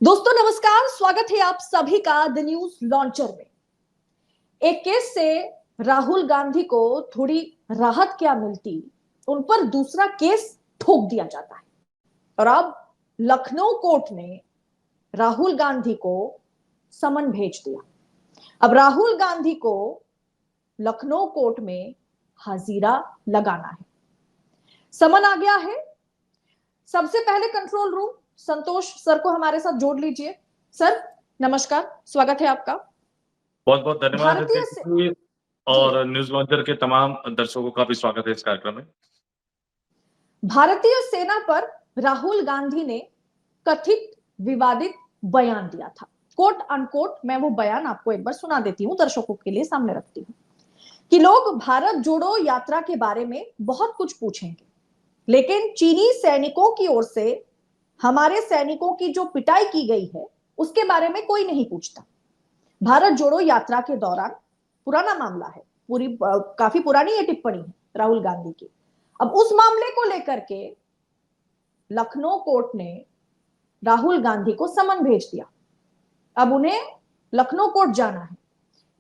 दोस्तों नमस्कार, स्वागत है आप सभी का द न्यूज लॉन्चर में। एक केस से राहुल गांधी को थोड़ी राहत क्या मिलती, उन पर दूसरा केस ठोक दिया जाता है और अब लखनऊ कोर्ट ने राहुल गांधी को समन भेज दिया। अब राहुल गांधी को लखनऊ कोर्ट में हाजिरा लगाना है। समन आ गया है। सबसे पहले कंट्रोल रूम संतोष सर को हमारे साथ जोड़ लीजिए। सर नमस्कार, स्वागत है आपका। बहुत बहुत धन्यवाद भारतीय जी। और न्यूज लॉन्चर के तमाम दर्शकों का भी स्वागत है इस कार्यक्रम में। भारतीय सेना पर राहुल गांधी ने कथित विवादित बयान दिया था। कोट अनकोट मैं वो बयान आपको एक बार सुना देती हूं, दर्शकों के लिए सामने रखती हूं कि लोग भारत जोड़ो यात्रा के बारे में बहुत कुछ पूछेंगे, लेकिन चीनी सैनिकों की ओर से हमारे सैनिकों की जो पिटाई की गई है उसके बारे में कोई नहीं पूछता। भारत जोड़ो यात्रा के दौरान, पुराना मामला है, काफी पुरानी ये टिप्पणी है राहुल गांधी की। अब उस मामले को लेकर के लखनऊ कोर्ट ने राहुल गांधी को समन भेज दिया। अब उन्हें लखनऊ कोर्ट जाना है।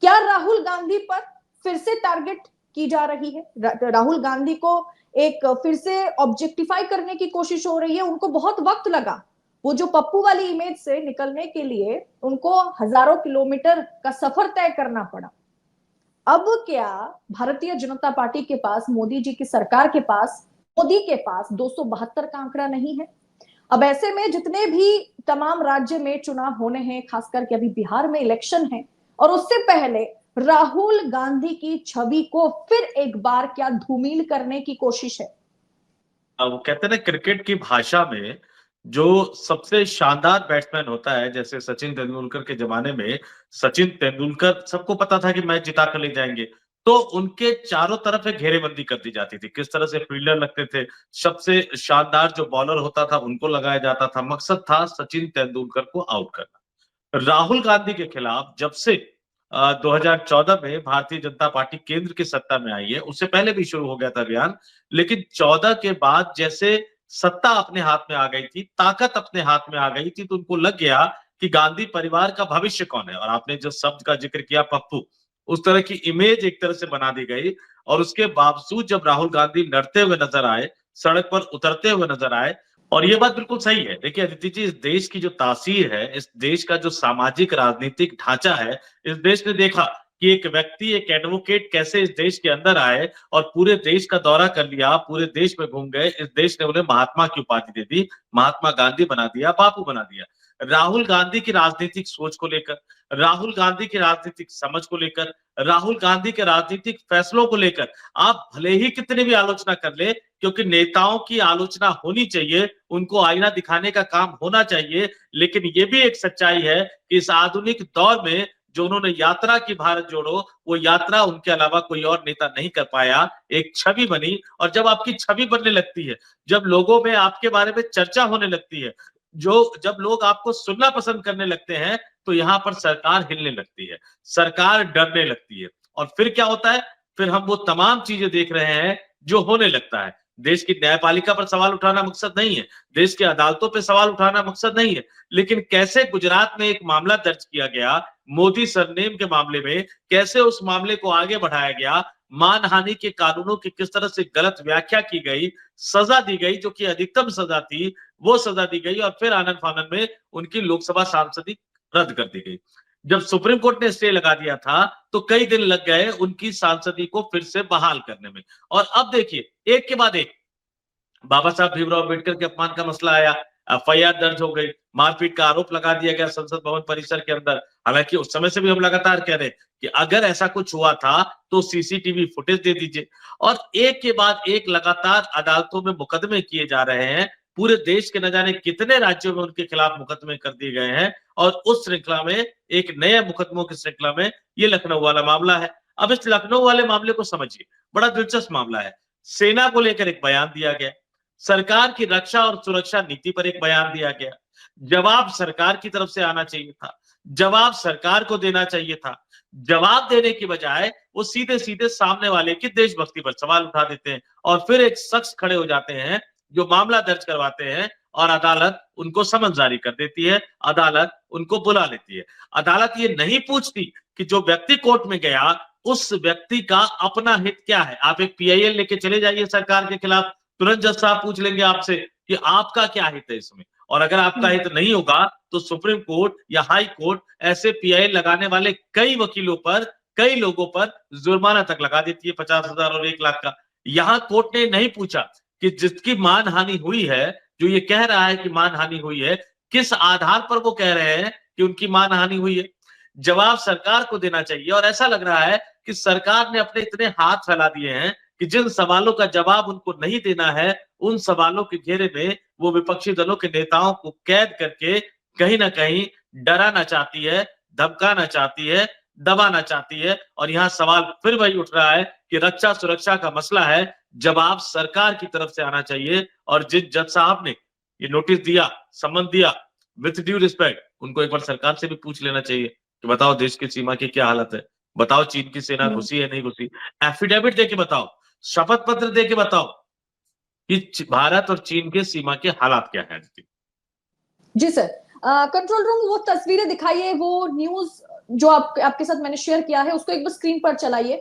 क्या राहुल गांधी पर फिर से टारगेट की जा रही है? राहुल गांधी को एक फिर से ऑब्जेक्टिफाई करने की कोशिश हो रही है। उनको बहुत वक्त लगा, वो जो पप्पू वाली इमेज से निकलने के लिए उनको हजारों किलोमीटर का सफर तय करना पड़ा। अब क्या भारतीय जनता पार्टी के पास, मोदी जी की सरकार के पास, मोदी के पास 272 का आंकड़ा नहीं है? अब ऐसे में जितने भी तमाम राज्य में चुनाव होने हैं, खास करके अभी बिहार में इलेक्शन है, और उससे पहले राहुल गांधी की छवि को फिर एक बार क्या धूमिल करने की कोशिश है? वो कहते हैं ना, क्रिकेट की भाषा में जो सबसे शानदार बैट्समैन होता है, जैसे सचिन तेंदुलकर के जमाने में सचिन तेंदुलकर सबको पता था कि मैच जिता कर ले जाएंगे, तो उनके चारों तरफ एक घेरेबंदी कर दी जाती थी। किस तरह से फील्डर लगते थे, सबसे शानदार जो बॉलर होता था उनको लगाया जाता था। मकसद था सचिन तेंदुलकर को आउट करना। राहुल गांधी के खिलाफ जब से 2014 में भारतीय जनता पार्टी केंद्र की सत्ता में आई है, उससे पहले भी शुरू हो गया था अभियान, लेकिन 14 के बाद जैसे सत्ता अपने हाथ में आ गई थी, ताकत अपने हाथ में आ गई थी, तो उनको लग गया कि गांधी परिवार का भविष्य कौन है। और आपने जो शब्द का जिक्र किया पप्पू, उस तरह की इमेज एक तरह से बना दी गई। और उसके बावजूद जब राहुल गांधी लड़ते हुए नजर आए, सड़क पर उतरते हुए नजर आए, और ये बात बिल्कुल सही है। देखिए अदिति जी, इस देश की जो तासीर है, इस देश का जो सामाजिक राजनीतिक ढांचा है, इस देश ने देखा कि एक व्यक्ति, एक एडवोकेट कैसे इस देश के अंदर आए और पूरे देश का दौरा कर लिया, पूरे देश में घूम गए। इस देश ने उन्हें महात्मा की उपाधि दे दी, महात्मा गांधी बना दिया, बापू बना दिया। राहुल गांधी की राजनीतिक सोच को लेकर, राहुल गांधी की राजनीतिक समझ को लेकर, राहुल गांधी के राजनीतिक फैसलों को लेकर आप भले ही कितनी भी आलोचना कर ले, क्योंकि नेताओं की आलोचना होनी चाहिए, उनको आईना दिखाने का काम होना चाहिए, लेकिन ये भी एक सच्चाई है कि इस आधुनिक दौर में जो उन्होंने यात्रा की भारत जोड़ो, वो यात्रा उनके अलावा कोई और नेता नहीं कर पाया। एक छवि बनी, और जब आपकी छवि बनने लगती है, जब लोगों में आपके बारे में चर्चा होने लगती है, जब लोग आपको सुनना पसंद करने लगते हैं, तो यहाँ पर सरकार हिलने लगती है, सरकार डरने लगती है। और फिर क्या होता है? फिर हम वो तमाम चीजें देख रहे हैं जो होने लगता है। देश की न्यायपालिका पर सवाल उठाना मकसद नहीं है, देश की अदालतों पर सवाल उठाना मकसद नहीं है, लेकिन कैसे गुजरात में एक मामला दर्ज किया गया मोदी सरनेम के मामले में, कैसे उस मामले को आगे बढ़ाया गया, मानहानि के कानूनों की किस तरह से गलत व्याख्या की गई, सजा दी गई, जो कि अधिकतम सजा थी वो सजा दी गई, और फिर आनन फानन में उनकी लोकसभा सांसदी रद्द कर दी गई। जब सुप्रीम कोर्ट ने स्टे लगा दिया था, तो कई दिन लग गए उनकी सांसदी को फिर से बहाल करने में। और अब देखिए, एक के बाद एक बाबा साहब भीमराव अम्बेडकर के अपमान का मसला आया, एफआईआर दर्ज हो गई, मारपीट का आरोप लगा दिया गया संसद भवन परिसर के अंदर। हालांकि उस समय से भी हम लगातार कह रहे कि अगर ऐसा कुछ हुआ था तो सीसीटीवी फुटेज दे दीजिए। और एक के बाद एक लगातार अदालतों में मुकदमे किए जा रहे हैं। पूरे देश के न जाने कितने राज्यों में उनके खिलाफ मुकदमे कर दिए गए हैं, और उस श्रृंखला में, एक नए मुकदमों की श्रृंखला में, ये लखनऊ वाला मामला है। अब इस लखनऊ वाले मामले को समझिए, बड़ा दिलचस्प मामला है। सेना को लेकर एक बयान दिया गया, सरकार की रक्षा और सुरक्षा नीति पर एक बयान दिया गया। जवाब सरकार की तरफ से आना चाहिए था, जवाब सरकार को देना चाहिए था। जवाब देने की बजाय वो सीधे सीधे सामने वाले की देशभक्ति पर सवाल उठा देते हैं, और फिर एक शख्स खड़े हो जाते हैं जो मामला दर्ज करवाते हैं, और अदालत उनको समन जारी कर देती है, अदालत उनको बुला लेती है। अदालत ये नहीं पूछती कि जो व्यक्ति कोर्ट में गया उस व्यक्ति का अपना हित क्या है। आप एक पीआईएल लेके चले जाइए सरकार के खिलाफ, तुरंत जज साहब पूछ लेंगे आपसे कि आपका क्या हित है इसमें, और अगर आपका हित नहीं होगा तो सुप्रीम कोर्ट या हाई कोर्ट ऐसे पीआईएल लगाने वाले कई वकीलों पर, कई लोगों पर जुर्माना तक लगा देती है 50,000 और 1 लाख का। यहां कोर्ट ने नहीं पूछा कि जिसकी मानहानि हुई है, जो ये कह रहा है कि मानहानि हुई है, किस आधार पर वो कह रहे हैं कि उनकी मानहानि हुई है। जवाब सरकार को देना चाहिए, और ऐसा लग रहा है कि सरकार ने अपने इतने हाथ फैला दिए हैं कि जिन सवालों का जवाब उनको नहीं देना है, उन सवालों के घेरे में वो विपक्षी दलों के नेताओं को कैद करके कहीं ना कहीं डराना चाहती है, धमकाना चाहती है, दबाना चाहती है। और यहां सवाल फिर वही उठ रहा है कि रक्षा सुरक्षा का मसला है, जवाब सरकार की तरफ से आना चाहिए। और जिस जज साहब ने ये नोटिस दिया, सम्मन दिया, विथ ड्यू रिस्पेक्ट, उनको एक बार सरकार से भी पूछ लेना चाहिए कि बताओ देश की सीमा की क्या हालत है, बताओ चीन की सेना घुसी है नहीं घुसी, एफिडेविट दे के बताओ, शपथ पत्र दे के बताओ कि भारत और चीन के सीमा के हालात क्या है। जी सर, कंट्रोल रूम वो तस्वीरें दिखाइए, वो न्यूज जो आपके साथ मैंने शेयर किया है उसको एक बार स्क्रीन पर चलाइए,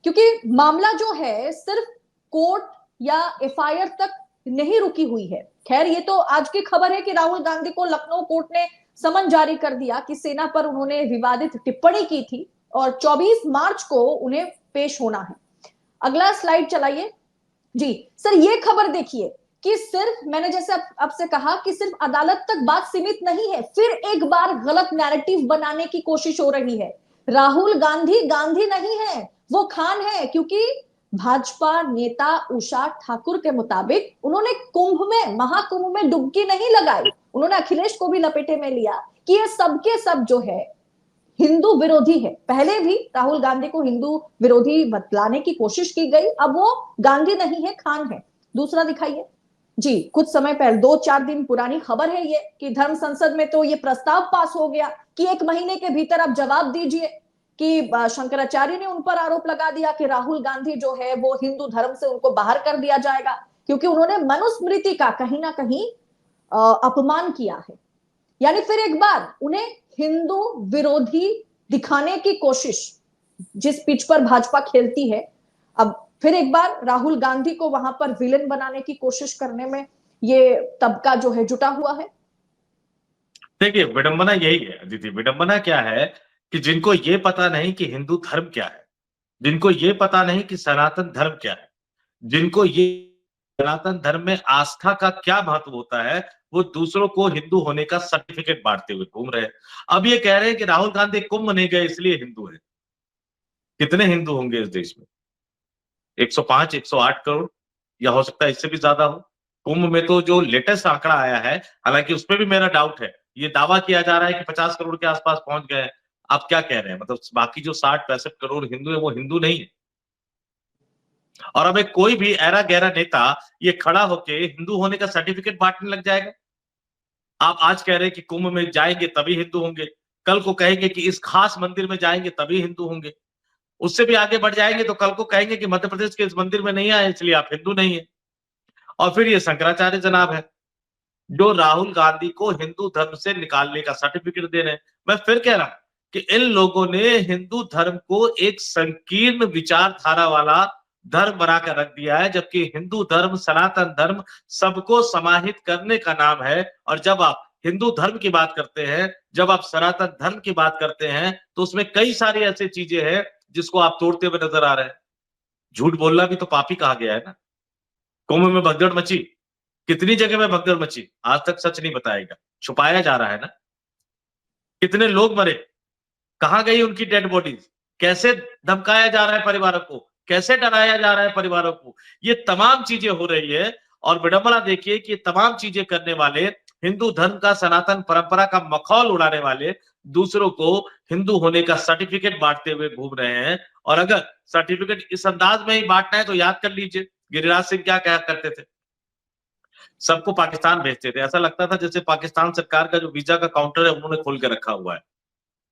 क्योंकि मामला जो है सिर्फ कोर्ट या एफआईआर तक नहीं रुकी हुई है। खैर ये तो आज की खबर है कि राहुल गांधी को लखनऊ कोर्ट ने समन जारी कर दिया कि सेना पर उन्होंने विवादित टिप्पणी की थी और 24 मार्च को उन्हें पेश होना है। अगला स्लाइड चलाइए। जी सर, ये खबर देखिए कि सिर्फ मैंने जैसे आपसे कहा कि सिर्फ अदालत तक बात सीमित नहीं है, फिर एक बार गलत नैरेटिव बनाने की कोशिश हो रही है। राहुल गांधी गांधी नहीं है, वो खान है, क्योंकि भाजपा नेता उषा ठाकुर के मुताबिक उन्होंने कुंभ में, महाकुंभ में डुबकी नहीं लगाई। उन्होंने अखिलेश को भी लपेटे में लिया कि ये सबके सब जो है हिंदू विरोधी है। पहले भी राहुल गांधी को हिंदू विरोधी बतलाने की कोशिश की गई, अब वो गांधी नहीं है, खान है। दूसरा दिखाइए। जी, कुछ समय पहले 2-4 दिन पुरानी खबर है ये कि धर्म संसद में तो ये प्रस्ताव पास हो गया कि 1 महीने के भीतर आप जवाब दीजिए, कि शंकराचार्य ने उन पर आरोप लगा दिया कि राहुल गांधी जो है वो हिंदू धर्म से उनको बाहर कर दिया जाएगा क्योंकि उन्होंने मनुस्मृति का कहीं ना कहीं अपमान किया है। यानी फिर एक बार उन्हें हिंदू विरोधी दिखाने की कोशिश जिस पिच पर भाजपा खेलती है, अब फिर एक बार राहुल गांधी को वहां पर विलेन बनाने की कोशिश करने में ये तबका जो है जुटा हुआ है। देखिए, विडंबना यही है अदिति। विडंबना क्या है कि जिनको ये पता नहीं कि हिंदू धर्म क्या है, जिनको ये पता नहीं कि सनातन धर्म क्या है, जिनको ये सनातन धर्म में आस्था का क्या महत्व होता है, वो दूसरों को हिंदू होने का सर्टिफिकेट बांटते हुए घूम रहे हैं। अब ये कह रहे हैं कि राहुल गांधी कुंभ नहीं गए इसलिए हिंदू है। कितने हिंदू होंगे इस देश में? 105, 108 करोड़, या हो सकता है इससे भी ज्यादा हो। कुंभ में तो जो लेटेस्ट आंकड़ा आया है, हालांकि उसपे भी मेरा डाउट है। ये दावा किया जा रहा है कि 50 करोड़ के आसपास पहुंच गए हैं। आप क्या कह रहे हैं? मतलब बाकी जो 60-65 करोड़ हिंदू है वो हिंदू नहीं है। और अब एक कोई भी ऐरा गहरा नेता ये खड़ा होके हिंदू होने का सर्टिफिकेट बांटने लग जाएगा। आप आज कह रहे हैं कि कुंभ में जाएंगे तभी हिंदू होंगे, कल को कहेंगे कि इस खास मंदिर में जाएंगे तभी हिंदू होंगे, उससे भी आगे बढ़ जाएंगे तो कल को कहेंगे कि मध्य प्रदेश के इस मंदिर में नहीं आए इसलिए आप हिंदू नहीं है। और फिर ये शंकराचार्य जनाब है जो राहुल गांधी को हिंदू धर्म से निकालने का सर्टिफिकेट दे रहे हैं। मैं फिर कह रहा हूं कि इन लोगों ने हिंदू धर्म को एक संकीर्ण विचारधारा वाला धर्म बनाकर रख दिया है, जबकि हिंदू धर्म, सनातन धर्म सबको समाहित करने का नाम है। और जब आप हिंदू धर्म की बात करते हैं, जब आप सनातन धर्म की बात करते हैं, तो उसमें कई सारी ऐसी चीजें हैं जिसको आप तोड़ते हुए नजर आ रहे हैं। झूठ बोलना भी तो पापी कहा गया है ना। कुंभ में भगदड़ मची, कितनी जगह में भगदड़ मची, आज तक सच नहीं बताएगा, छुपाया जा रहा है ना। कितने लोग मरे, कहां गई उनकी डेड बॉडीज, कैसे धमकाया जा रहा है परिवारों को, कैसे डराया जा रहा है परिवारों को, ये तमाम चीजें हो रही है। और विडंबना देखिए कि तमाम चीजें करने वाले, हिंदू धर्म का, सनातन परंपरा का मखौल उड़ाने वाले दूसरों को हिंदू होने का सर्टिफिकेट बांटते हुए घूम रहे हैं। और अगर सर्टिफिकेट इस अंदाज में ही बांटना है तो याद कर लीजिए गिरिराज सिंह क्या कहा करते थे, सबको पाकिस्तान भेजते थे। ऐसा लगता था जैसे पाकिस्तान सरकार का जो वीजा का काउंटर है उन्होंने खोल के रखा हुआ है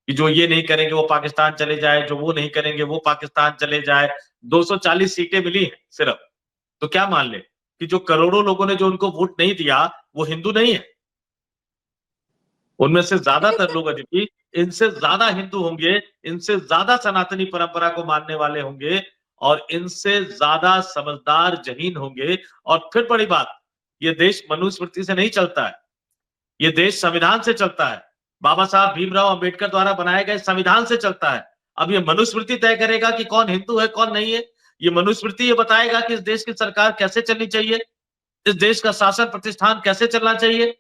कि जो ये नहीं करेंगे वो पाकिस्तान चले जाए, जो वो नहीं करेंगे वो पाकिस्तान चले जाए। 240 सीटें मिली हैं सिर्फ, तो क्या मान ले कि जो करोड़ों लोगों ने जो उनको वोट नहीं दिया वो हिंदू नहीं है। उनमें से ज्यादातर लोग अदिति इनसे ज्यादा हिंदू होंगे, इनसे ज्यादा सनातनी परंपरा को मानने वाले होंगे और इनसे ज्यादा समझदार जहीन होंगे। और फिर बड़ी बात, ये देश मनुस्मृति से नहीं चलता है, ये देश संविधान से चलता है। बाबा साहब भीमराव अंबेडकर द्वारा बनाए गए संविधान से चलता है। अब ये मनुस्मृति तय करेगा कि कौन हिंदू है कौन नहीं है। ये मनुस्मृति ये बताएगा कि इस देश की सरकार कैसे चलनी चाहिए, इस देश का शासन प्रतिष्ठान कैसे चलना चाहिए।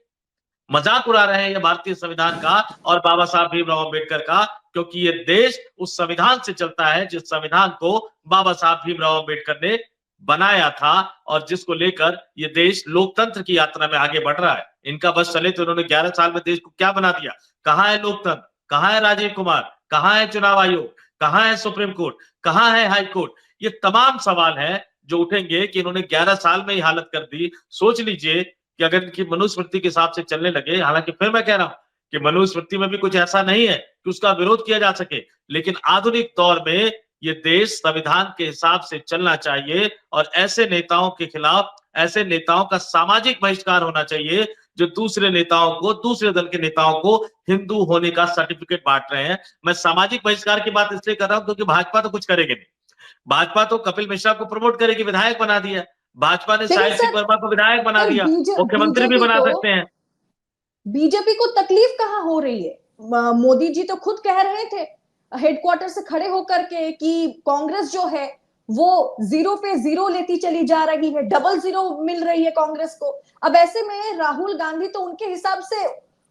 मजाक उड़ा रहे हैं ये भारतीय संविधान का और बाबा साहब भीमराव अंबेडकर का, क्योंकि ये देश उस संविधान से चलता है जिस संविधान को बाबा साहब भीमराव अंबेडकर ने बनाया था और जिसको लेकर ये देश लोकतंत्र की यात्रा में आगे बढ़ रहा है। इनका बस चले तो इन्होंने 11 साल में देश को क्या बना दिया। कहां है लोकतंत्र, कहां है राजीव कुमार, कहां है चुनाव आयोग, कहां है सुप्रीम कोर्ट, कहां है हाई कोर्ट। ये तमाम सवाल है जो उठेंगे कि इन्होंने 11 साल में ही हालत कर दी। सोच लीजिए कि अगर इनकी मनुस्मृति के हिसाब से चलने लगे, हालांकि फिर मैं कह रहा हूं कि मनुस्मृति में भी कुछ ऐसा नहीं है कि उसका विरोध किया जा सके, लेकिन आधुनिक दौर में ये देश संविधान के हिसाब से चलना चाहिए और ऐसे नेताओं के खिलाफ, ऐसे नेताओं का सामाजिक बहिष्कार होना चाहिए जो दूसरे नेताओं को, दूसरे दल के नेताओं को हिंदू होने का सर्टिफिकेट बांट रहे हैं। मैं सामाजिक बहिष्कार की बात इसलिए कर रहा हूं क्योंकि भाजपा तो कुछ करेगी नहीं। भाजपा तो कपिल मिश्रा को प्रमोट करेगी, विधायक बना दिया। भाजपा ने लेकिन साहिल सिंह सर, वर्मा को विधायक बना दिया, मुख्यमंत्री भी बना सकते हैं। बीजेपी को तकलीफ कहां हो रही है? मोदी जी तो खुद कह रहे थे हेडक्वार्टर से खड़े होकर के कि कांग्रेस जो है वो 0 पे 0 लेती चली जा रही है, डबल 0 मिल रही है कांग्रेस को। अब ऐसे में राहुल गांधी तो उनके हिसाब से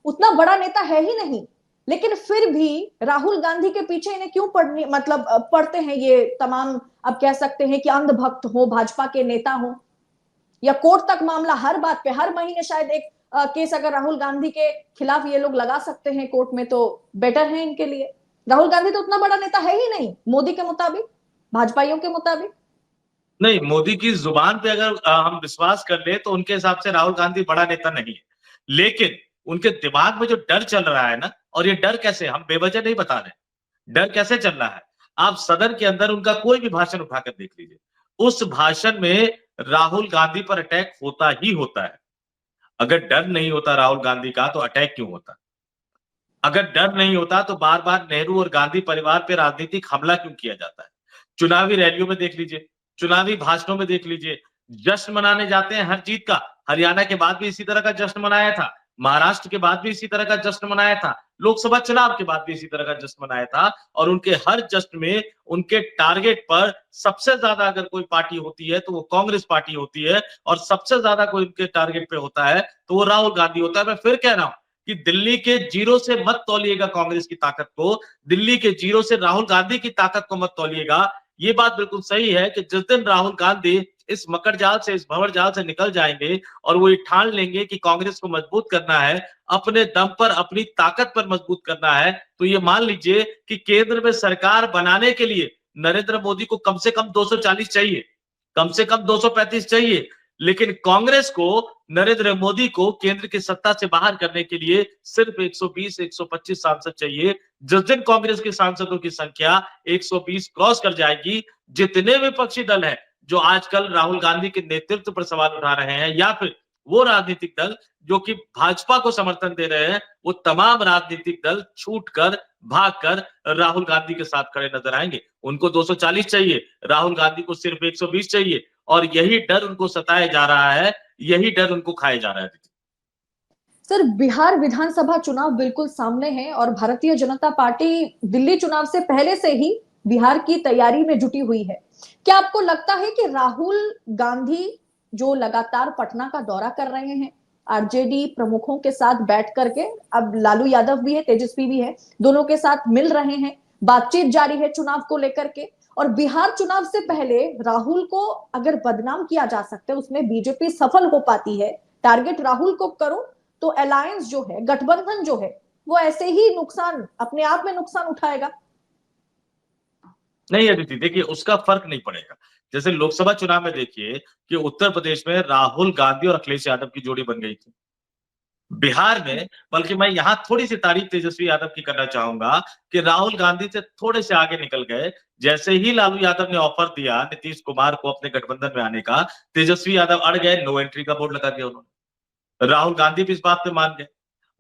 उतना बड़ा नेता है ही नहीं, लेकिन फिर भी राहुल गांधी के पीछे इन्हें क्यों पड़ते हैं ये तमाम, अब कह सकते हैं कि अंधभक्त हो, भाजपा के नेता हो, या कोर्ट तक मामला हर बात पे, हर महीने शायद एक केस अगर राहुल गांधी के खिलाफ ये लोग लगा सकते हैं कोर्ट में तो बेटर है इनके लिए। राहुल गांधी तो उतना बड़ा नेता है ही नहीं मोदी के मुताबिक, भाजपाइयों के मुताबिक। नहीं, मोदी की जुबान पे अगर हम विश्वास कर ले तो उनके हिसाब से राहुल गांधी बड़ा नेता नहीं है, लेकिन उनके दिमाग में जो डर चल रहा है ना, और ये डर कैसे, हम बेवजह नहीं बता रहे, डर कैसे चल रहा है। आप सदन के अंदर उनका कोई भी भाषण उठाकर देख लीजिए, उस भाषण में राहुल गांधी पर अटैक होता ही होता है। अगर डर नहीं होता राहुल गांधी का तो अटैक क्यों होता? अगर डर नहीं होता तो बार बार नेहरू और गांधी परिवार पे राजनीतिक हमला क्यों किया जाता है? चुनावी रैलियों में देख लीजिए, चुनावी भाषणों में देख लीजिए, जश्न मनाने जाते हैं हर जीत का। हरियाणा के बाद भी इसी तरह का जश्न मनाया था, महाराष्ट्र के बाद भी इसी तरह का जश्न मनाया था, लोकसभा चुनाव के बाद भी इसी तरह का जश्न मनाया था। और उनके हर जश्न में उनके टारगेट पर सबसे ज्यादा अगर कोई पार्टी होती है तो वो कांग्रेस पार्टी होती है, और सबसे ज्यादा कोई उनके टारगेट पे होता है तो वो राहुल गांधी होता है। मैं फिर कह रहा हूं कि दिल्ली के जीरो से मत तौलिएगा कांग्रेस की ताकत को, दिल्ली के जीरो से राहुल गांधी की ताकत को मत तौलिएगा। ये बात बिल्कुल सही है कि जिस दिन राहुल गांधी इस मकर जाल से, इस भंवर जाल से निकल जाएंगे और वो ये ठान लेंगे कि कांग्रेस को मजबूत करना है, अपने दम पर, अपनी ताकत पर मजबूत करना है, तो ये मान लीजिए कि केंद्र में सरकार बनाने के लिए नरेंद्र मोदी को कम से कम 240 चाहिए, कम से कम 235 चाहिए। लेकिन कांग्रेस को, नरेंद्र मोदी को केंद्र की सत्ता से बाहर करने के लिए सिर्फ 120 125 सांसद चाहिए। जिस दिन कांग्रेस के सांसदों की संख्या 120 क्रॉस कर जाएगी, जितने विपक्षी दल हैं जो आजकल राहुल गांधी के नेतृत्व पर सवाल उठा रहे हैं, या फिर वो राजनीतिक दल जो कि भाजपा को समर्थन दे रहे हैं, वो तमाम राजनीतिक दल छूटकर, भागकर राहुल गांधी के साथ खड़े नजर आएंगे। उनको 240 चाहिए, राहुल गांधी को सिर्फ 120 चाहिए, और यही डर उनको सताया जा रहा है, यही डर उनको खाया जा रहा है। सर, बिहार विधानसभा चुनाव बिल्कुल सामने है और भारतीय जनता पार्टी दिल्ली चुनाव से पहले से ही बिहार की तैयारी में जुटी हुई है। क्या आपको लगता है कि राहुल गांधी जो लगातार पटना का दौरा कर रहे हैं, आरजेडी प्रमुखों के साथ बैठ करके, अब लालू यादव भी है, तेजस्वी भी है, दोनों के साथ मिल रहे हैं, बातचीत जारी है चुनाव को लेकर के, और बिहार चुनाव से पहले राहुल को अगर बदनाम किया जा सकता है, उसमें बीजेपी सफल हो पाती है, टारगेट राहुल को करो तो अलायंस जो है, गठबंधन जो है, वो ऐसे ही नुकसान, अपने आप में नुकसान उठाएगा? नहीं अदिति, देखिए उसका फर्क नहीं पड़ेगा। जैसे लोकसभा चुनाव में देखिए कि उत्तर प्रदेश में राहुल गांधी और अखिलेश यादव की जोड़ी बन गई थी, बिहार में, बल्कि मैं यहाँ थोड़ी सी तारीफ तेजस्वी यादव की करना चाहूंगा कि राहुल गांधी से थोड़े से आगे निकल गए। जैसे ही लालू यादव ने ऑफर दिया नीतीश कुमार को अपने गठबंधन में आने का, तेजस्वी यादव अड़ गए, नो एंट्री का बोर्ड लगा दिया उन्होंने। राहुल गांधी भी इस बात पे मान गए।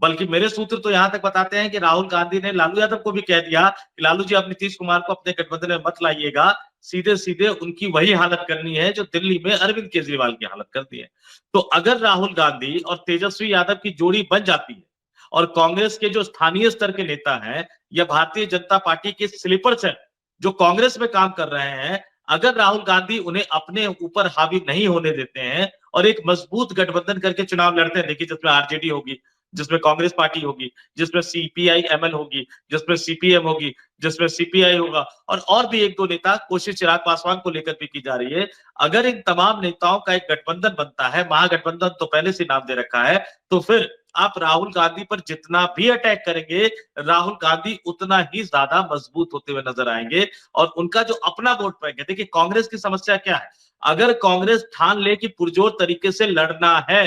बल्कि मेरे सूत्र तो यहां तक बताते हैं कि राहुल गांधी ने लालू यादव को भी कह दिया कि लालू जी, आप नीतीश कुमार को अपने गठबंधन में मत लाइएगा, सीधे सीधे उनकी वही हालत करनी है जो दिल्ली में अरविंद केजरीवाल की हालत कर दी है। तो अगर राहुल गांधी और तेजस्वी यादव की जोड़ी बन जाती है और कांग्रेस के जो स्थानीय स्तर के नेता हैं या भारतीय जनता पार्टी के स्लीपर्स हैं जो कांग्रेस में काम कर रहे हैं, अगर राहुल गांधी उन्हें अपने ऊपर हावी नहीं होने देते हैं और एक मजबूत गठबंधन करके चुनाव लड़ते हैं, देखिए जिसमें आरजेडी होगी, जिसमें कांग्रेस पार्टी होगी, जिसमें सीपीआई एमएल होगी, जिसमें सीपीएम होगी, जिसमें सीपीआई होगा, और भी एक दो नेता, कोशिश चिराग पासवान को लेकर भी की जा रही है। अगर इन तमाम नेताओं का एक गठबंधन बनता है, महागठबंधन तो पहले से नाम दे रखा है, तो फिर आप राहुल गांधी पर जितना भी अटैक करेंगे, राहुल गांधी उतना ही ज्यादा मजबूत होते हुए नजर आएंगे और उनका जो अपना वोट बैंक है, देखिए कांग्रेस की समस्या क्या है, अगर कांग्रेस ठान ले कि पुरजोर तरीके से लड़ना है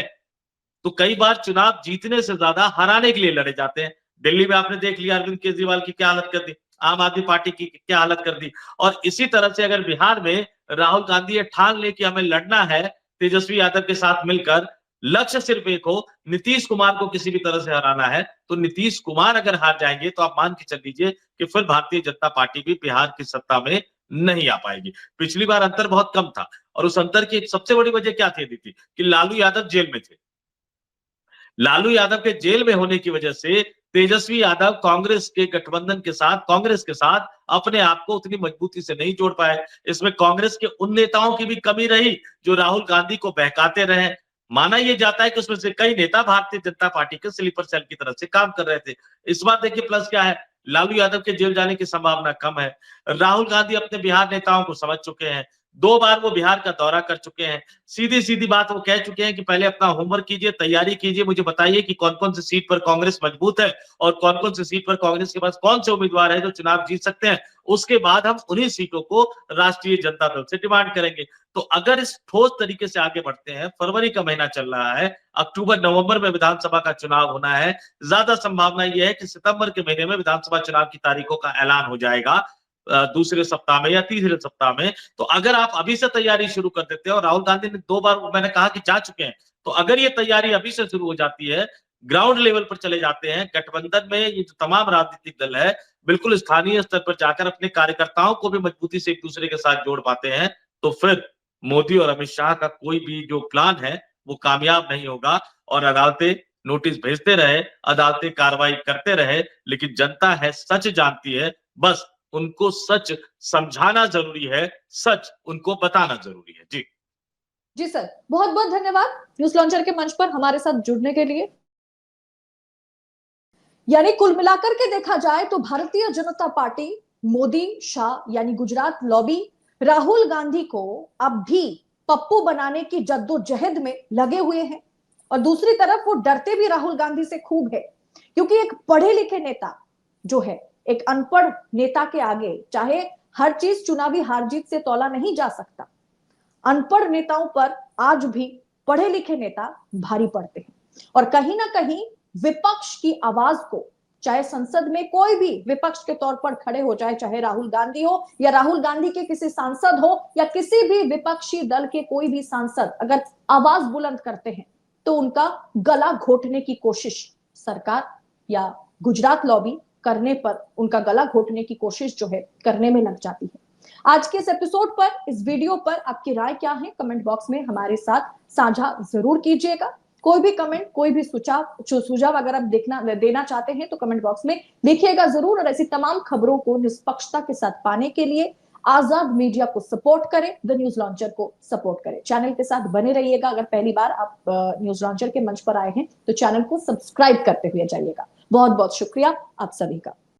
तो कई बार चुनाव जीतने से ज्यादा हराने के लिए लड़े जाते हैं। दिल्ली में आपने देख लिया अरविंद केजरीवाल की क्या हालत कर दी, आम आदमी पार्टी की क्या हालत कर दी। और इसी तरह से अगर बिहार में राहुल गांधी ये ठान ले कि हमें लड़ना है तेजस्वी यादव के साथ मिलकर, लक्ष्य सिर्फ एक हो, नीतीश कुमार को किसी भी तरह से हराना है, तो नीतीश कुमार अगर हार जाएंगे तो आप मान के चल लीजिए कि फिर भारतीय जनता पार्टी भी बिहार की सत्ता में नहीं आ पाएगी। पिछली बार अंतर बहुत कम था और उस अंतर की एक सबसे बड़ी वजह क्या थी थी कि लालू यादव जेल में थे। लालू यादव के जेल में होने की वजह से तेजस्वी यादव कांग्रेस के गठबंधन के साथ, कांग्रेस के साथ अपने आप को उतनी मजबूती से नहीं जोड़ पाए। इसमें कांग्रेस के उन नेताओं की भी कमी रही जो राहुल गांधी को बहकाते रहे। माना यह जाता है कि उसमें से कई नेता भारतीय जनता पार्टी के स्लीपर सेल की तरफ से काम कर रहे थे। इस बार देखिए प्लस क्या है, लालू यादव के जेल जाने की संभावना कम है। राहुल गांधी अपने बिहार नेताओं को समझ चुके हैं, 2 बार वो बिहार का दौरा कर चुके हैं, सीधी सीधी बात वो कह चुके हैं कि पहले अपना होमवर्क कीजिए, तैयारी कीजिए, मुझे बताइए कि कौन कौन सी सीट पर कांग्रेस मजबूत है और कौन कौन सी सीट पर कांग्रेस के पास कौन से उम्मीदवार है जो चुनाव जीत सकते हैं। उसके बाद हम उन्हीं सीटों को राष्ट्रीय जनता दल से डिमांड करेंगे। तो अगर इस ठोस तरीके से आगे बढ़ते हैं, फरवरी का महीना चल रहा है, अक्टूबर नवंबर में विधानसभा का चुनाव होना है, ज्यादा संभावना यह है कि सितंबर के महीने में विधानसभा चुनाव की तारीखों का ऐलान हो जाएगा, दूसरे सप्ताह में या तीसरे सप्ताह में। तो अगर आप अभी से तैयारी शुरू कर देते हैं, और राहुल गांधी ने 2 बार मैंने कहा कि जा चुके हैं, तो अगर ये तैयारी अभी से शुरू हो जाती है, ग्राउंड लेवल पर चले जाते हैं, गठबंधन में ये जो तमाम राजनीतिक दल है बिल्कुल स्थानीय स्तर पर जाकर अपने कार्यकर्ताओं को भी मजबूती से एक दूसरे के साथ जोड़ पाते हैं, तो फिर मोदी और अमित शाह का कोई भी जो प्लान है वो कामयाब नहीं होगा। और अदालतें नोटिस भेजते रहे, अदालतें कार्रवाई करते रहे, लेकिन जनता है, सच जानती है, बस उनको सच समझाना जरूरी है, सच उनको बताना जरूरी है। जी जी सर, बहुत बहुत धन्यवाद न्यूज लॉन्चर के मंच पर हमारे साथ जुड़ने के लिए। यानी कुल मिलाकर के देखा जाए तो भारतीय जनता पार्टी, मोदी शाह यानी गुजरात लॉबी, राहुल गांधी को अब भी पप्पू बनाने की जद्दोजहद में लगे हुए हैं। और दूसरी तरफ वो डरते भी राहुल गांधी से खूब है, क्योंकि एक पढ़े लिखे नेता जो है, एक अनपढ़ नेता के आगे चाहे हर चीज चुनावी हार जीत से तौला नहीं जा सकता, अनपढ़ नेताओं पर आज भी पढ़े लिखे नेता भारी पड़ते हैं। और कहीं ना कहीं विपक्ष की आवाज को, चाहे संसद में कोई भी विपक्ष के तौर पर खड़े हो जाए, चाहे राहुल गांधी हो या राहुल गांधी के किसी सांसद हो या किसी भी विपक्षी दल के कोई भी सांसद अगर आवाज बुलंद करते हैं तो उनका गला घोटने की कोशिश सरकार या गुजरात लॉबी करने पर, उनका गला घोटने की कोशिश जो है करने में लग जाती है। आज के इस एपिसोड पर, इस वीडियो पर आपकी राय क्या है, कमेंट बॉक्स में हमारे साथ साझा जरूर कीजिएगा। कोई भी कमेंट, कोई भी सुझाव अगर आप देना चाहते हैं तो कमेंट बॉक्स में लिखिएगा जरूर। और ऐसी तमाम खबरों को निष्पक्षता के साथ पाने के लिए आजाद मीडिया को सपोर्ट करें, द न्यूज लॉन्चर को सपोर्ट करें। चैनल के साथ बने रहिएगा। अगर पहली बार आप न्यूज लॉन्चर के मंच पर आए हैं तो चैनल को सब्सक्राइब करते हुए जाइएगा। बहुत बहुत शुक्रिया आप सभी का।